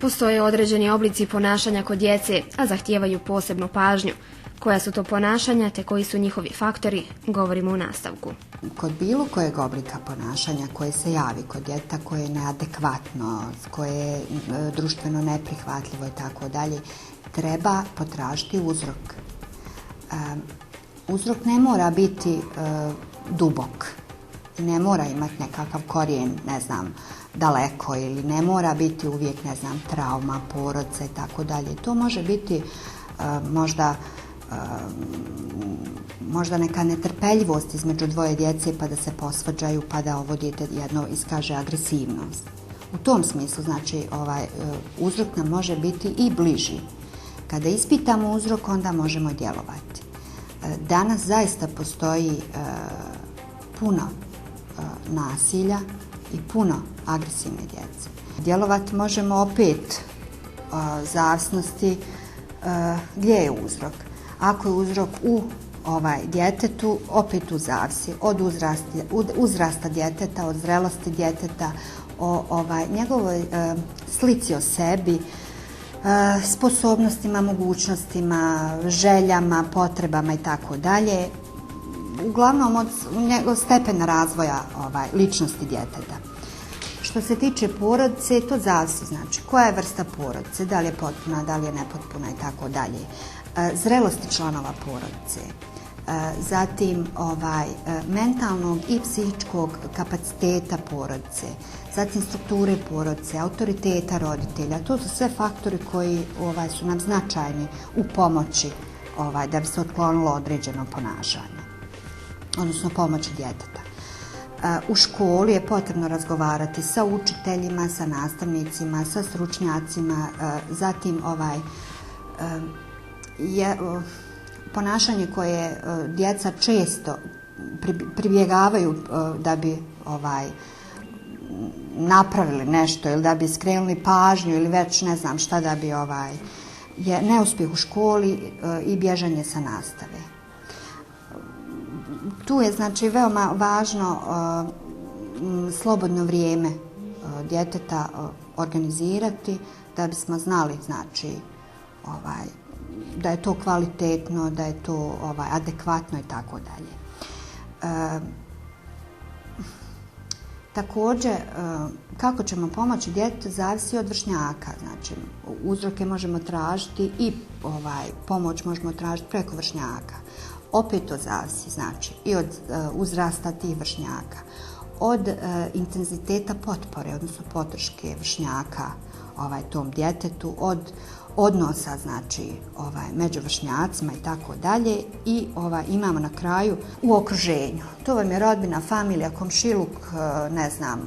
Postoje određeni oblici ponašanja kod djece, a zahtijevaju posebnu pažnju. Koja su to ponašanja te koji su njihovi faktori, govorimo u nastavku. Kod bilo kojeg oblika ponašanja koje se javi kod djeteta, koje je neadekvatno, koje je društveno neprihvatljivo i tako dalje, treba potražiti uzrok. Uzrok ne mora biti dubok, ne mora imati nekakav korijen, daleko, ili ne mora biti uvijek, trauma, porodica i tako dalje. To može biti možda neka netrpeljivost između dvoje djece pa da se posvađaju, pa da ovo dijete jedno iskaže agresivnost. U tom smislu, uzrok nam može biti i bliži. Kada ispitamo uzrok, onda možemo djelovati. Danas zaista postoji puno nasilja i puno agresivne djece. Djelovati možemo opet zavisnosti gdje je uzrok. Ako je uzrok u djetetu, opet tu zavisi od uzrasta djeteta, od zrelosti djeteta, o njegovoj slici o sebi, sposobnostima, mogućnostima, željama, potrebama i tako dalje. Uglavnom od stepena razvoja ličnosti djeteta. Što se tiče porodice, to zavisi, koja je vrsta porodice, da li je potpuna, da li je nepotpuna i tako dalje. Zrelosti članova porodice, zatim mentalnog i psihičkog kapaciteta porodice, zatim strukture porodice, autoriteta roditelja. To su sve faktori koji su nam značajni u pomoći da bi se otklonilo određeno ponašanje, odnosno pomoći djeteta. U školi je potrebno razgovarati sa učiteljima, sa nastavnicima, sa stručnjacima, zatim ponašanje koje djeca često pribjegavaju da bi napravili nešto ili da bi skrenuli pažnju ili već ne znam šta da bi je neuspjeh u školi i bježanje sa nastave. Tu je veoma važno slobodno vrijeme djeteta organizirati da bismo znali da je to kvalitetno, da je to adekvatno i tako dalje. Također, kako ćemo pomoći djetetu zavisi od vršnjaka. Uzroke možemo tražiti i pomoć možemo tražiti preko vršnjaka. Opet to zavisi, i od uzrasta tih vršnjaka, od intenziteta potpore, odnosno podrške vršnjaka tom djetetu, od odnosa, među vršnjacima i tako dalje, i imamo na kraju u okruženju. To vam je rodbina, familija, komšiluk,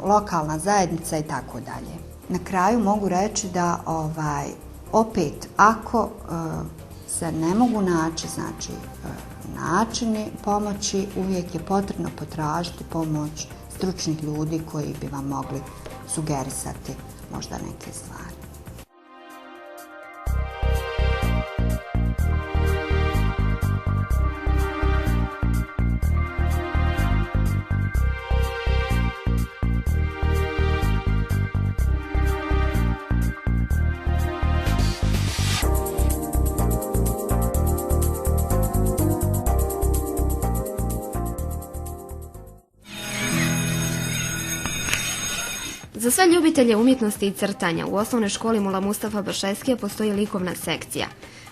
lokalna zajednica i tako dalje. Na kraju mogu reći da opet, ako se ne mogu naći, načini pomoći, uvijek je potrebno potražiti pomoć stručnih ljudi koji bi vam mogli sugerisati možda neke stvari. Za sve ljubitelje umjetnosti i crtanja u osnovnoj školi Mula Mustafa Bašeskija postoji likovna sekcija.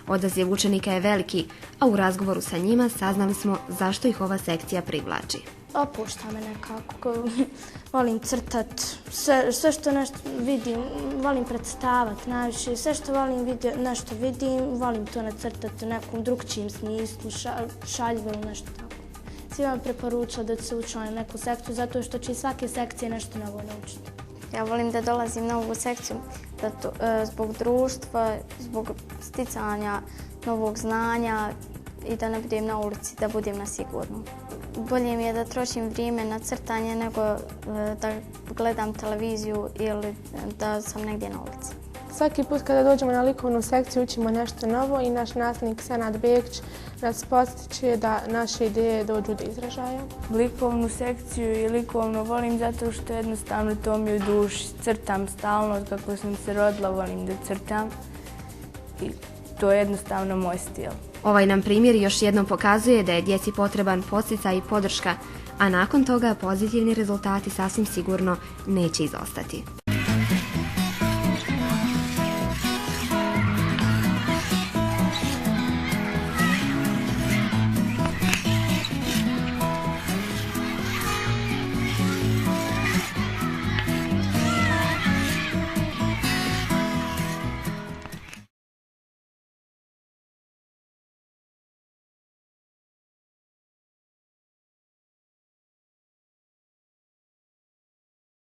Odaziv učenika je veliki, a u razgovoru sa njima saznali smo zašto ih ova sekcija privlači. Opušta me nekako, volim crtat, sve što nešto vidim, volim predstavati najviše, sve što volim nešto vidim, volim to nacrtati u nekom drugčijem smislu, šaljivo ili nešto tako. Svima preporučila da se učlanim neku sekciju zato što će iz svake sekcije nešto novo naučiti. Ja volim da dolazim na ovu sekciju zbog društva, zbog sticanja novog znanja i da ne budem na ulici, da budem na sigurnom. Bolje mi je da trošim vrijeme na crtanje nego da gledam televiziju ili da sam negdje na ulici. Svaki put kada dođemo na likovnu sekciju učimo nešto novo i naš nastavnik Senad Begić nas postiče da naše ideje dođu do izražaja. Likovnu sekciju i likovno volim zato što jednostavno to mi u duši. Crtam stalno, od kako sam se rodila volim da crtam i to je jednostavno moj stil. Ovaj nam primjer još jednom pokazuje da je djeci potreban podsticaj i podrška, a nakon toga pozitivni rezultati sasvim sigurno neće izostati.